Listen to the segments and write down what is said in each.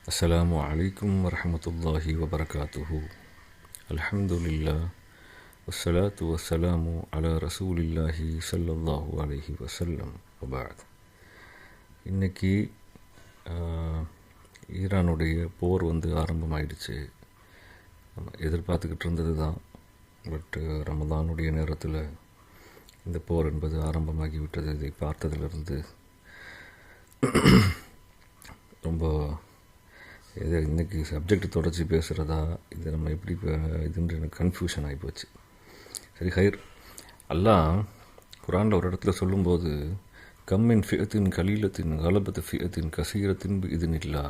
அஸ்ஸலாமு அலைக்கும் வரஹ்மத்துல்லாஹி வபரகாத்துஹு. அல்ஹம்துலில்லாஹ் வஸ்ஸலாத்து வஸ்ஸலாமு அலா ரசூலில்லாஹி ஸல்லல்லாஹு அலைஹி வஸல்லம் வபஅத். இன்றைக்கி ஈரானுடைய போர் ஆரம்பமாயிடுச்சு. நம்ம எதிர்பார்த்துக்கிட்டு இருந்தது தான். பட் ரமதானுடைய நேரத்தில் இந்த போர் என்பது ஆரம்பமாகிவிட்டது. இதை பார்த்ததிலிருந்து ரொம்ப இன்றைக்கி சப்ஜெக்ட் தொடர்ச்சி பேசுகிறதா, இது நம்ம எப்படி இதுன்ற எனக்கு கன்ஃபியூஷன் ஆகிப்போச்சு. சரி, ஹைர். அல்லாஹ் குரானில் ஒரு இடத்துல சொல்லும்போது, கம்மின் ஃபியத்தின் கலீலத்தின் கலபத்து ஃபியத்தின் கசீரத்தின் இதுனில்லா,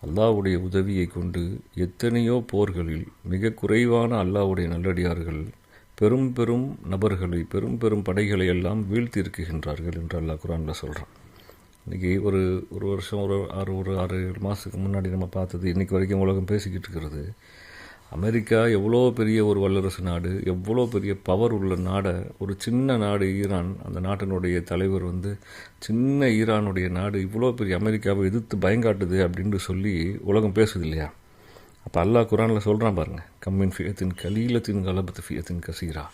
அல்லாஹ்வுடைய உதவியை கொண்டு எத்தனையோ போர்களில் மிக குறைவான அல்லாஹ்வுடைய நல்லடியார்கள் பெரும் பெரும் நபர்களை பெரும் பெரும் படைகளை எல்லாம் வீழ்த்தி இருக்குகின்றார்கள் என்று அல்லாஹ் குரானில் சொல்கிறான். இன்றைக்கி ஒரு வருஷம் ஒரு 6-7 மாதத்துக்கு முன்னாடி நம்ம பார்த்தது, இன்றைக்கி வரைக்கும் உலகம் பேசிக்கிட்டு இருக்கிறது, அமெரிக்கா எவ்வளோ பெரிய ஒரு வல்லரசு நாடு, எவ்வளோ பெரிய பவர் உள்ள நாடை ஒரு சின்ன நாடு ஈரான், அந்த நாட்டினுடைய தலைவர் சின்ன ஈரானுடைய நாடு இவ்வளோ பெரிய அமெரிக்காவை எதிர்த்து பயங்காட்டுது அப்படின்னு சொல்லி உலகம் பேசுது இல்லையா? அப்போ அல்லாஹ் குரானில் சொல்கிறான் பாருங்கள், கம்மின் ஃபியத்தின் கலீலத்தின் கலபத்து ஃபியத்தின் கசீரா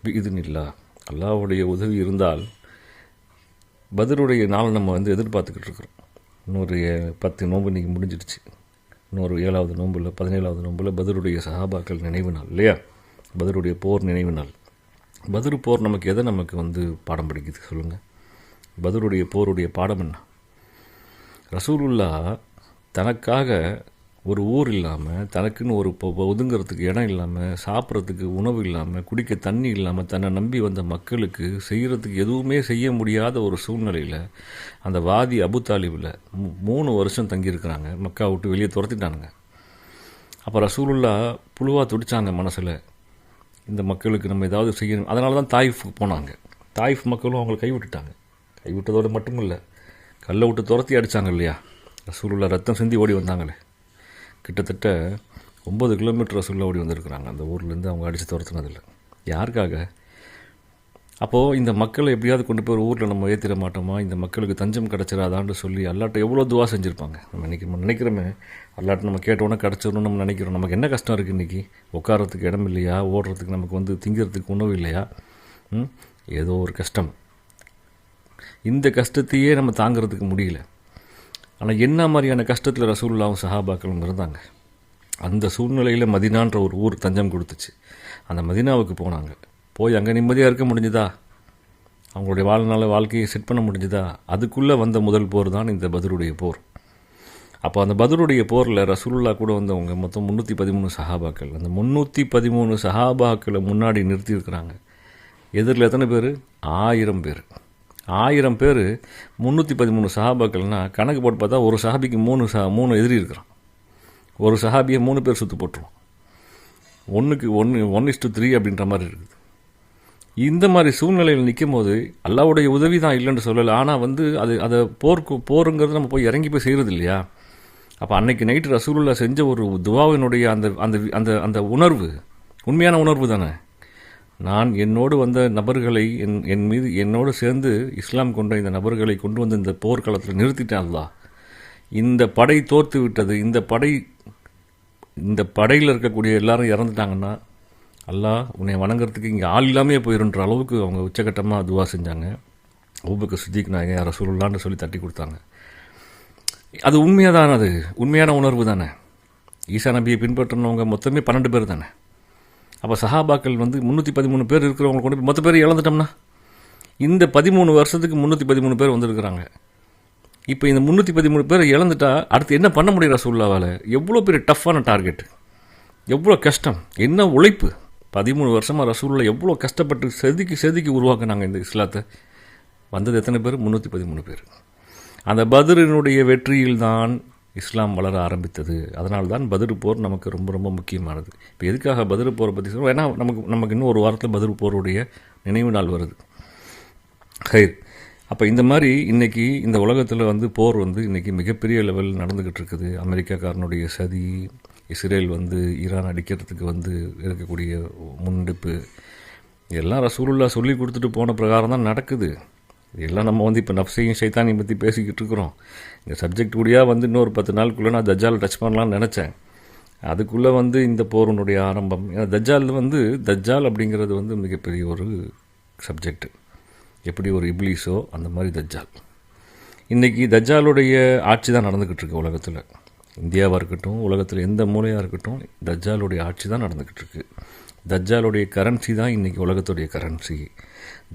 பி இதுனில்லா, அல்லாஹ்வுடைய உதவி இருந்தால் பத்ருடைய நாள் நம்ம எதிர்பார்த்துக்கிட்டு இருக்கிறோம். இன்னொரு 10 நோன்பு இன்றைக்கி முடிஞ்சிடுச்சு. இன்னொரு 7வது நோம்பில் 17வது நோம்பில் பத்ருடைய சஹாபாக்கள் நினைவு நாள் இல்லையா? பத்ருடைய போர் நினைவு நாள். பத்ரு போர் நமக்கு எதை பாடம் படிக்குது சொல்லுங்கள்? பத்ருடைய போருடைய பாடம் என்ன? ரசூலுல்லாஹ் தனக்காக ஒரு ஊர் இல்லாமல், தனக்குன்னு ஒரு ஒதுங்கிறதுக்கு இடம் இல்லாமல், சாப்பிட்றதுக்கு உணவு இல்லாமல், குடிக்க தண்ணி இல்லாமல் தன்னை நம்பி வந்த மக்களுக்கு செய்கிறதுக்கு எதுவுமே செய்ய முடியாத ஒரு சூழ்நிலையில் அந்த வாதி அபு தாலிபில் 3 வருஷம் தங்கியிருக்கிறாங்க. மக்கா விட்டு வெளியே துரத்திட்டானுங்க. அப்போ ரசூலுல்லாஹ் புழுவாக துடித்தாங்க மனசில், இந்த மக்களுக்கு நம்ம ஏதாவது செய்யணும். அதனால தான் தாயிஃபுக்கு போனாங்க. தாயிஃப் மக்களும் அவங்களை கைவிட்டுட்டாங்க. கைவிட்டதோடு மட்டும் இல்லை, கல்லை விட்டு துரத்தி அடித்தாங்க இல்லையா? ரசூலுல்லாஹ் ரத்தம் சிந்தி ஓடி வந்தாங்களே. கிட்டத்தட்ட 9 கிலோமீட்டர் ரசூலுல்லாஹ் ஓடி வந்திருக்கிறாங்க அந்த ஊர்லேருந்து. அவங்க அடித்து துரத்துனதில்லை. யாருக்காக? அப்போது இந்த மக்களை எப்படியாவது கொண்டு போய் ஒரு ஊரில் நம்ம ஏற்றிட மாட்டோமா, இந்த மக்களுக்கு தஞ்சம் கிடச்சிடாதான்னு சொல்லி அல்லாட்ட எவ்வளோ துவா செஞ்சுருப்பாங்க. நம்ம நினைக்கிறோமே, அல்லாட்ட நம்ம கேட்டோன்னே கிடச்சிடணும்னு நம்ம நினைக்கிறோம். நமக்கு என்ன கஷ்டம் இருக்குது இன்றைக்கி? உட்காரத்துக்கு இடம் இல்லையா? ஓடுறதுக்கு நமக்கு திங்கிறதுக்கு உணவு இல்லையா? ஏதோ ஒரு கஷ்டம். இந்த கஷ்டத்தையே நம்ம தாங்கிறதுக்கு முடியல. ஆனால் என்ன மாதிரியான கஷ்டத்தில் ரசூலுல்லாஹும் சஹாபாக்களும் இருந்தாங்க. அந்த சூழ்நிலையில் மதினான்ற ஒரு ஊர் தஞ்சம் கொடுத்துச்சு. அந்த மதினாவுக்கு போனாங்க. போய் அங்கே நிம்மதியாக இருக்க முடிஞ்சுதா? அவங்களுடைய வாழ்க்கையை செட் பண்ண முடிஞ்சுதா? அதுக்குள்ளே வந்த முதல் போர் தான் இந்த பத்ருடைய போர். அப்போ அந்த பத்ருடைய போரில் ரசூலுல்லாஹ் கூட வந்தவங்க மொத்தம் 313 சஹாபாக்கள். அந்த 313 சஹாபாக்களை முன்னாடி நிறுத்தியிருக்கிறாங்க. எதிரில் எத்தனை பேர்? 1000 பேர். 1000 பேர் 313 சஹாபாக்கள்னால் கணக்கு போட்டு பார்த்தா ஒரு சஹாபிக்கு 3 எதிரி இருக்கிறான். ஒரு சஹாபியை 3 பேர் சுற்று போட்டுருவோம். 1:3 அப்படின்ற மாதிரி இருக்குது. இந்த மாதிரி சூழ்நிலையில் நிற்கும் போது அல்லாஹ்வுடைய உதவி தான் இல்லைன்னு சொல்லலை. ஆனால் அதை போருங்கிறது நம்ம போய் இறங்கி போய் செய்கிறது இல்லையா? அப்போ அன்னைக்கு நைட்டு ரசூலுல்லாஹ் செஞ்ச ஒரு துவாவினுடைய அந்த அந்த அந்த உணர்வு உண்மையான உணர்வு தானே. நான் என்னோடு வந்த நபர்களை என் மீது என்னோடு சேர்ந்து இஸ்லாம் கொண்ட இந்த நபர்களை கொண்டு வந்து இந்த போர்க்களத்தில் நிறுத்திட்டேன். அல்லாஹ், இந்த படை தோற்று விட்டது, இந்த படையில் இருக்கக்கூடிய எல்லாரும் இறந்துட்டாங்கன்னா அல்லாஹ் உன்னை வணங்குறதுக்கு இங்கே ஆள் இல்லாமையே போயிருன்ற அளவுக்கு அவங்க உச்சகட்டமாக துவா செஞ்சாங்க. அபூபக்கர் சித்திக் நாயகம் ரசூலுல்லாஹ்னு சொல்லி தட்டி கொடுத்தாங்க. அது உண்மையாக தானே? அது உண்மையான உணர்வு தானே? ஈசா நபியை பின்பற்றினவங்க மொத்தமே 12 பேர் தானே. அப்போ சஹாபாக்கள் 313 பேர் இருக்கிறவங்க கொண்டு போய் மொத்த பேர் இழந்துட்டோம்னா, இந்த 13 வருஷத்துக்கு 313 பேர் வந்திருக்கிறாங்க. இப்போ இந்த 313 பேரை இழந்துட்டா அடுத்து என்ன பண்ண முடியும் ரசூலுல்லாஹ்வால? எவ்வளோ பெரிய டஃப்பான டார்கெட், எவ்வளோ கஷ்டம், என்ன உழைப்பு. 13 வருஷமாக ரசூலுல்லாஹ் எவ்வளோ கஷ்டப்பட்டு செதுக்கி உருவாக்குனாங்க இந்த இஸ்லாத்தை. வந்தது எத்தனை பேர்? 313 பேர். அந்த பத்ரினுடைய வெற்றியில்தான் இஸ்லாம் வளர ஆரம்பித்தது. அதனால்தான் பத்ரு போர் நமக்கு ரொம்ப ரொம்ப முக்கியமானது. இப்போ எதுக்காக பத்ரு போரை பற்றி சொல்கிறோம்? ஏன்னா நமக்கு இன்னும் ஒரு வாரத்தில் பத்ரு போருடைய நினைவு நாள் வருது. ஹைர். அப்போ இந்த மாதிரி இன்றைக்கி இந்த உலகத்தில் போர் இன்றைக்கி மிகப்பெரிய லெவல் நடந்துக்கிட்டு இருக்குது. அமெரிக்காக்காரனுடைய சதி, இஸ்ரேல் ஈரான் அடிக்கிறதுக்கு இருக்கக்கூடிய முன்னெடுப்பு, எல்லாம் ரசூலுல்லாஹ் சொல்லி கொடுத்துட்டு போன பிரகாரம் தான் நடக்குது. இதெல்லாம் நம்ம இப்போ நஃப்ஸையும் ஷைத்தானையும் பற்றி பேசிக்கிட்டு இருக்கிறோம். இந்த சப்ஜெக்ட் கூடியா இன்னொரு 10 நாளுக்குள்ளே நான் தஜ்ஜால் டச் பண்ணலான்னு நினச்சேன். அதுக்குள்ளே இந்த போருனுடைய ஆரம்பம். ஏன்னா தஜ்ஜால் அப்படிங்கிறது மிகப்பெரிய ஒரு சப்ஜெக்ட். எப்படி ஒரு இப்லீஸோ அந்த மாதிரி தஜ்ஜால். இன்றைக்கி தஜ்ஜாலுடைய ஆட்சி தான் நடந்துக்கிட்டு இருக்கு உலகத்தில். இந்தியாவாக இருக்கட்டும், உலகத்தில் எந்த மூலையாக இருக்கட்டும், தஜ்ஜாலுடைய ஆட்சி தான் நடந்துக்கிட்டு இருக்கு. தஜ்ஜாலுடைய கரன்சி தான் இன்றைக்கி உலகத்துடைய கரன்சி.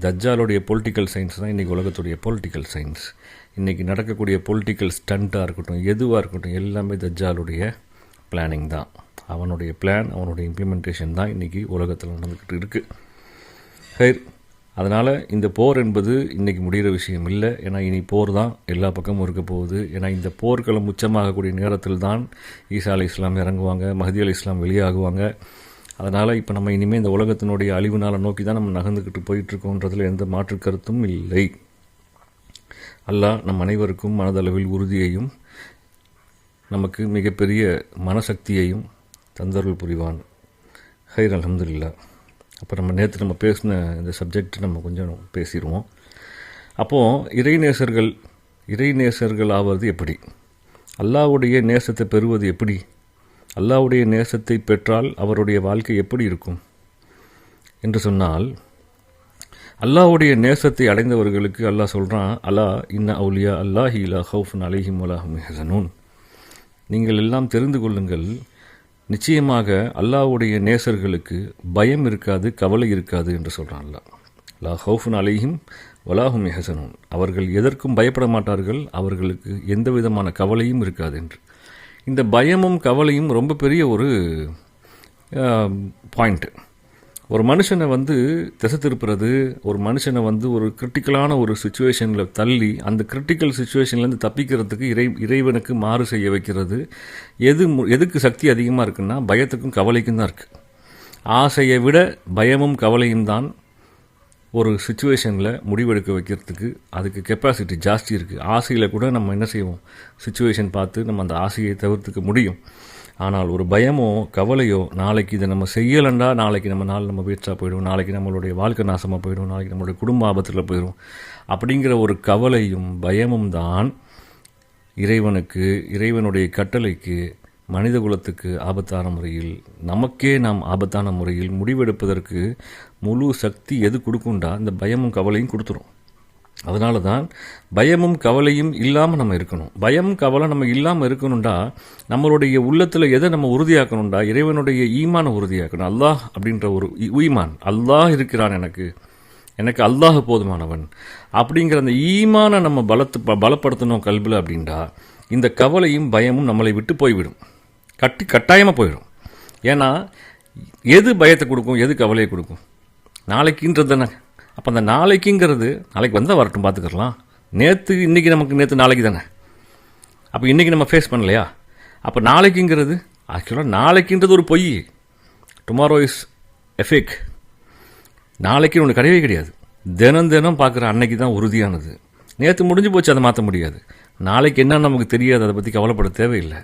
தஜ்ஜாலுடைய பொலிட்டிக்கல் சயின்ஸ் தான் இன்றைக்கி உலகத்துடைய பொலிட்டிக்கல் சயின்ஸ். இன்றைக்கி நடக்கக்கூடிய பொலிட்டிக்கல் ஸ்டண்ட்டாக இருக்கட்டும், எதுவாக இருக்கட்டும், எல்லாமே தஜ்ஜாலுடைய பிளானிங் தான். அவனுடைய பிளான், அவனுடைய இம்ப்ளிமெண்டேஷன் தான் இன்றைக்கி உலகத்தில் நடந்துக்கிட்டு இருக்குது. அதனால் இந்த போர் என்பது இன்றைக்கி முடிகிற விஷயம் இல்லை. ஏன்னா இனி போர் தான் எல்லா பக்கமும் இருக்க போகுது. ஏன்னா இந்த போர்க்களம் உச்சமாகக்கூடிய நேரத்தில் தான் ஈசா அலி இஸ்லாம் இறங்குவாங்க, மஹதி அலி இஸ்லாம் வெளியாகுவாங்க. அதனால் இப்போ நம்ம இனிமேல் இந்த உலகத்தினுடைய அழிவு நாளை நோக்கி தான் நம்ம நகர்ந்துக்கிட்டு போயிட்டுருக்கோன்றதில் எந்த மாற்று கருத்தும் இல்லை. அல்லாஹ் நம் அனைவருக்கும் மனதளவில் உறுதியையும் நமக்கு மிகப்பெரிய மனசக்தியையும் தந்தருள் புரிவான். ஹைர், அல்ஹம்துலில்லாஹ். அப்போ நேற்று நம்ம பேசின இந்த சப்ஜெக்ட் நம்ம கொஞ்சம் பேசிடுவோம். அப்போது இறைநேசர்கள் ஆவது எப்படி, அல்லாஹ்வுடைய நேசத்தை பெறுவது எப்படி, அல்லாஹ்வுடைய நேசத்தை பெற்றால் அவருடைய வாழ்க்கை எப்படி இருக்கும் என்று சொன்னால், அல்லாஹ்வுடைய நேசத்தை அடைந்தவர்களுக்கு அல்லாஹ் சொல்கிறான், அலா இன்ன அவுலியா அல்லாஹி லா ஹவுஃபுன் அலைஹிம் வலா ஹும் யஹ்சனூன். நீங்கள் எல்லாம் தெரிந்து கொள்ளுங்கள், நிச்சயமாக அல்லாஹ்வுடைய நேசர்களுக்கு பயம் இருக்காது, கவலை இருக்காது என்று சொல்கிறான் அல்லாஹ். லா ஹவுஃபுன் அலைஹிம் வலா ஹும் யஹ்சனூன். அவர்கள் எதற்கும் பயப்பட மாட்டார்கள், அவர்களுக்கு எந்த விதமான கவலையும் இருக்காது என்று. இந்த பயமும் கவலையும் ரொம்ப பெரிய ஒரு பாயிண்ட்டு. ஒரு மனுஷனை திசை திருப்புறது, ஒரு மனுஷனை ஒரு கிரிட்டிக்கலான ஒரு சுச்சுவேஷனில் தள்ளி அந்த கிரிட்டிக்கல் சுச்சுவேஷன்லேருந்து தப்பிக்கிறதுக்கு இறைவனுக்கு மாறு செய்ய வைக்கிறது. எதுக்கு சக்தி அதிகமாக இருக்குன்னா பயத்துக்கும் கவலைக்கும் தான் இருக்குது. ஆசையை விட பயமும் கவலையும் தான் ஒரு சுச்சுவேஷனில் முடிவெடுக்க வைக்கிறதுக்கு அதுக்கு கெப்பாசிட்டி ஜாஸ்தி இருக்குது. ஆசையில் கூட நம்ம என்ன செய்வோம், சுச்சுவேஷன் பார்த்து நம்ம அந்த ஆசையை தவிர்த்துக்க முடியும். ஆனால் ஒரு பயமோ கவலையோ, நாளைக்கு இதை நம்ம செய்யலைண்டா நாளைக்கு நம்ம வேஸ்ட்டாக போயிடும், நாளைக்கு நம்மளுடைய வாழ்க்கை நாசமாக போயிடும், நாளைக்கு நம்மளுடைய குடும்ப ஆபத்தில் போயிடும் அப்படிங்கிற ஒரு கவலையும் பயமும் தான் இறைவனுடைய கட்டளைக்கு, மனித குலத்துக்கு ஆபத்தான முறையில், நமக்கே நாம் ஆபத்தான முறையில் முடிவெடுப்பதற்கு முழு சக்தி எது கொடுக்குண்டா இந்த பயமும் கவலையும் கொடுத்துரும். அதனால தான் பயமும் கவலையும் இல்லாமல் நம்ம இருக்கணும். பயம் கவலை நம்ம இல்லாமல் இருக்கணும்டா நம்மளுடைய உள்ளத்தில் எதை நம்ம உறுதியாக்கணும்டா, இறைவனுடைய ஈமான உறுதியாக்கணும். அல்லாஹ் அப்படின்ற ஒரு ஈமான், அல்லாஹ் இருக்கிறான், எனக்கு அல்லாஹ் போதுமானவன் அப்படிங்கிற அந்த ஈமான நம்ம பலப்படுத்தணும் கல்பில் அப்படின்டா இந்த கவலையும் பயமும் நம்மளை விட்டு போய்விடும், கட்டாயமாக போயிடும். ஏன்னா எது பயத்தை கொடுக்கும், எது கவலையை கொடுக்கும், நாளைக்குன்றது தானே. அப்போ அந்த நாளைக்குங்கிறது நாளைக்கு வந்தால் வரட்டும், பார்த்துக்கலாம். நேற்று நாளைக்கு தானே. அப்போ இன்றைக்கி நம்ம ஃபேஸ் பண்ணலையா, அப்போ நாளைக்குங்கிறது ஆக்சுவலாக நாளைக்குன்றது ஒரு பொய். Tomorrow is எஃபேக். நாளைக்குன்னு ஒன்று கிடையவே கிடையாது. தினம் பார்க்குற அன்னைக்கு தான் உறுதியானது. நேற்று முடிஞ்சு போச்சு, அதை மாற்ற முடியாது. நாளைக்கு என்னன்னு நமக்கு தெரியாது, அதை பற்றி கவலைப்பட தேவையில்லை.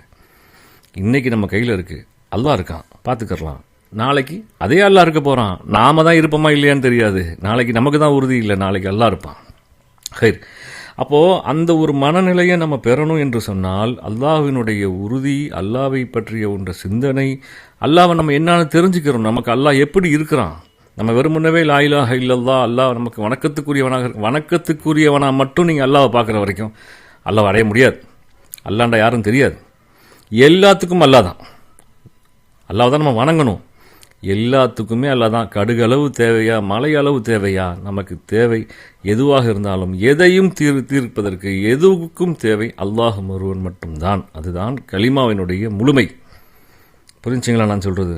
இன்றைக்கி நம்ம கையில் இருக்குது, அல்லாஹ் இருக்கான், பார்த்துக்கலாம். நாளைக்கு அதே அல்லாஹ் இருக்க போகிறான், நாம தான் இருப்போமா இல்லையான்னு தெரியாது. நாளைக்கு நமக்கு தான் உறுதி இல்லை, நாளைக்கு அல்லாஹ் இருப்பான். ஹைர். அப்போது அந்த ஒரு மனநிலையை நம்ம பெறணும் என்று சொன்னால் அல்லாஹ்வினுடைய உறுதி, அல்லாஹ்வை பற்றிய ஒன்ற சிந்தனை, அல்லாஹ்வை நம்ம என்னன்னு தெரிஞ்சுக்கிறோம். நமக்கு அல்லாஹ் எப்படி இருக்கிறான், நம்ம வெறுமுன்னவே லா இலாஹ இல்லல்லாஹ், அல்லாஹ் நமக்கு வணக்கத்துக்குரியவனாக மட்டும் நீங்கள் அல்லாஹ்வை பார்க்குற வரைக்கும் அல்லாஹ்வை அடைய முடியாது. அல்லாண்டா யாரும் தெரியாது. எல்லாத்துக்கும் அல்லாஹ் தான், அல்லாஹ் தான் நம்ம வணங்கணும். எல்லாத்துக்குமே அல்லாஹ் தான். கடுகளவு தேவையா, மலை அளவு தேவையா, நமக்கு தேவை எதுவாக இருந்தாலும் எதையும் தீர்ப்பதற்கு எதுவுக்கும் தேவை அல்லாஹ் ஒருவன் மட்டும்தான். அதுதான் கலிமாவினுடைய முழுமை. புரிஞ்சுங்களா நான் சொல்கிறது?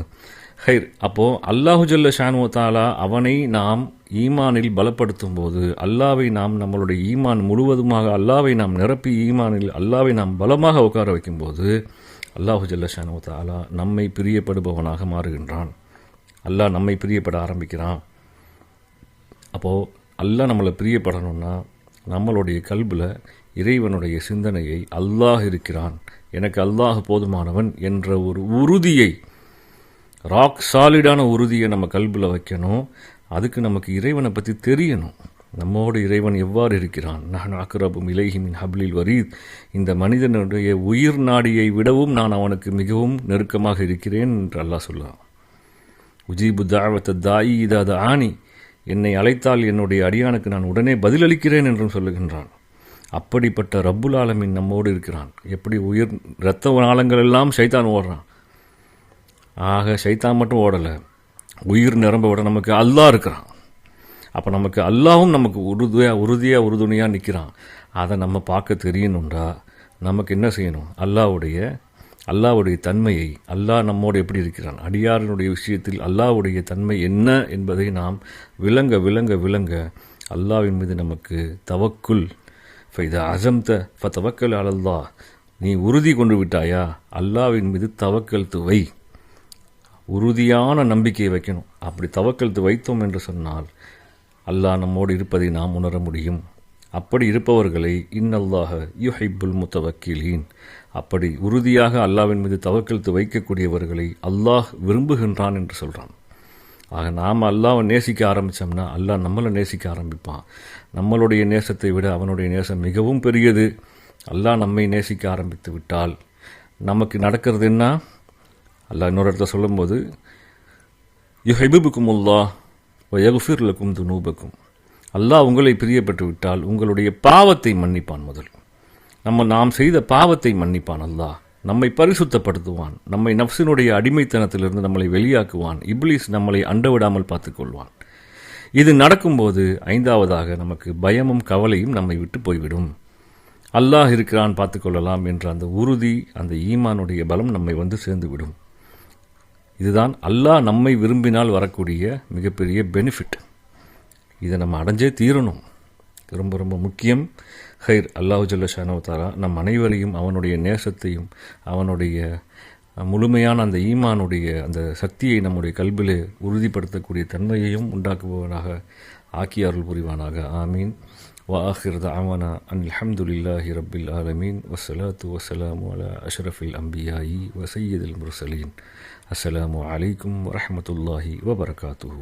ஹைர். அப்போது அல்லாஹு ஜல்ல ஷானு தாலா அவனை நாம் ஈமானில் பலப்படுத்தும் போது, அல்லாவை நாம் நம்மளுடைய ஈமான் முழுவதுமாக அல்லாவை நாம் நிரப்பி ஈமானில் அல்லாவை நாம் பலமாக உட்கார வைக்கும்போது அல்லாஹு ஜல்ல ஷானு தாலா நம்மை பிரியப்படுபவனாக மாறுகின்றான். அல்லாஹ் நம்மை பிரியப்பட ஆரம்பிக்கிறான். அப்போது அல்லாஹ் நம்மளை பிரியப்படணும்னா நம்மளுடைய கல்பில் இறைவனுடைய சிந்தனையை, அல்லாஹ் இருக்கிறான், எனக்கு அல்லாஹ் போதுமானவன் என்ற ஒரு உறுதியை, ராக் சாலிடான உறுதியை நம்ம கல்பில் வைக்கணும். அதுக்கு நமக்கு இறைவனை பற்றி தெரியணும். நம்மோடு இறைவன் எவ்வாறு இருக்கிறான்? நான் அக்ரபும் இலைஹி மின் ஹப்லில் வரீத், இந்த மனிதனுடைய உயிர் நாடியை விடவும் நான் அவனுக்கு மிகவும் நெருக்கமாக இருக்கிறேன் என்று அல்லாஹ் சொல்கிறான். உஜீபு தாவத்த தாயி இதாத ஆணி, என்னை அழைத்தால் என்னுடைய அடியானுக்கு நான் உடனே பதிலளிக்கிறேன் என்றும் சொல்லுகின்றான். அப்படிப்பட்ட ரப்புல் ஆலமீன் நம்மோடு இருக்கிறான். எப்படி உயிர் இரத்த நாளங்கள் எல்லாம் ஷைத்தான் ஓடுறான், ஆக ஷைத்தான் மட்டும் ஓடலை, உயிர் நிரம்ப விட நமக்கு அல்லாஹ் இருக்கிறான். அப்போ நமக்கு அல்லாஹும் நமக்கு உறுதியாக உறுதுணையாக நிற்கிறான். அதை நம்ம பார்க்க தெரியணுன்றா நமக்கு என்ன செய்யணும்? அல்லாஹ்வுடைய தன்மையை, அல்லாஹ் நம்மோடு எப்படி இருக்கிறான், அடியாரனுடைய விஷயத்தில் அல்லாஹ்வுடைய தன்மை என்ன என்பதை நாம் விளங்க விளங்க விளங்க அல்லாஹ்வின் மீது நமக்கு தவக்குல் ஃபைதா அஸம்த ஃபதவக்கல் அலல்லாஹ், நீ உறுதி கொண்டு விட்டாயா அல்லாஹ்வின் மீது தவக்கல் துவை, உறுதியான நம்பிக்கையை வைக்கணும். அப்படி தவக்கல் வைத்தோம் என்று சொன்னால் அல்லாஹ் நம்மோடு இருப்பதை நாம் உணர முடியும். அப்படி இருப்பவர்களை இன்னல்லாஹ யுஹிப்புல் முத்தவக்கிலீன், அப்படி உறுதியாக அல்லாஹ்வின் மீது தவக்கல் வைக்கக்கூடியவர்களை அல்லாஹ் விரும்புகின்றான் என்று சொல்கிறான். ஆக நாம் அல்லாஹ்வை நேசிக்க ஆரம்பித்தோம்னா அல்லாஹ் நம்மளை நேசிக்க ஆரம்பிப்பான். நம்மளுடைய நேசத்தை விட அவனுடைய நேசம் மிகவும் பெரியது. அல்லாஹ் நம்மை நேசிக்க ஆரம்பித்து விட்டால் நமக்கு நடக்கிறது என்ன? அல்லாஹ் இன்னொரு இடத்துல சொல்லும்போது யுஹிப்புக்குமுல்லாஹ் வ யக்ஃபிர் லக்கும் துனூபக்கும், அல்லாஹ் உங்களை பிரியப்பட்டு விட்டால் உங்களுடைய பாவத்தை மன்னிப்பான். முதல் நாம் செய்த பாவத்தை மன்னிப்பான். அல்லாஹ் நம்மை பரிசுத்தப்படுத்துவான். நம்மை நஃப்ஸினுடைய அடிமைத்தனத்திலிருந்து நம்மளை வெளியாக்குவான். இப்லீஸ் நம்மளை அண்டவிடாமல் பார்த்துக்கொள்வான். இது நடக்கும்போது ஐந்தாவதாக நமக்கு பயமும் கவலையும் நம்மை விட்டு போய்விடும். அல்லாஹ் இருக்கிறான், பார்த்துக்கொள்ளலாம் என்ற அந்த உறுதி, அந்த ஈமானுடைய பலம் நம்மை வந்து சேர்ந்துவிடும். இதுதான் அல்லாஹ் நம்மை விரும்பினால் வரக்கூடிய மிகப்பெரிய பெனிஃபிட். இதை நம்ம அடைஞ்சே தீரணும். ரொம்ப ரொம்ப முக்கியம். ஹைர், அல்லாஹு ஜல்ல ஷானஹு வ தஆலா நம் அனைவரையும் அவனுடைய நேசத்தையும் அவனுடைய முழுமையான அந்த ஈமானுடைய அந்த சக்தியை நம்முடைய கல்விலே உறுதிப்படுத்தக்கூடிய தன்மையையும் உண்டாக்குபவனாக ஆக்கி அருள் புரிவானாக. ஆமீன். وآخر دعوانا أن الحمد لله رب العالمين والصلاة والسلام على أشرف الأنبياء وسيد المرسلين. السلام عليكم ورحمة الله وبركاته.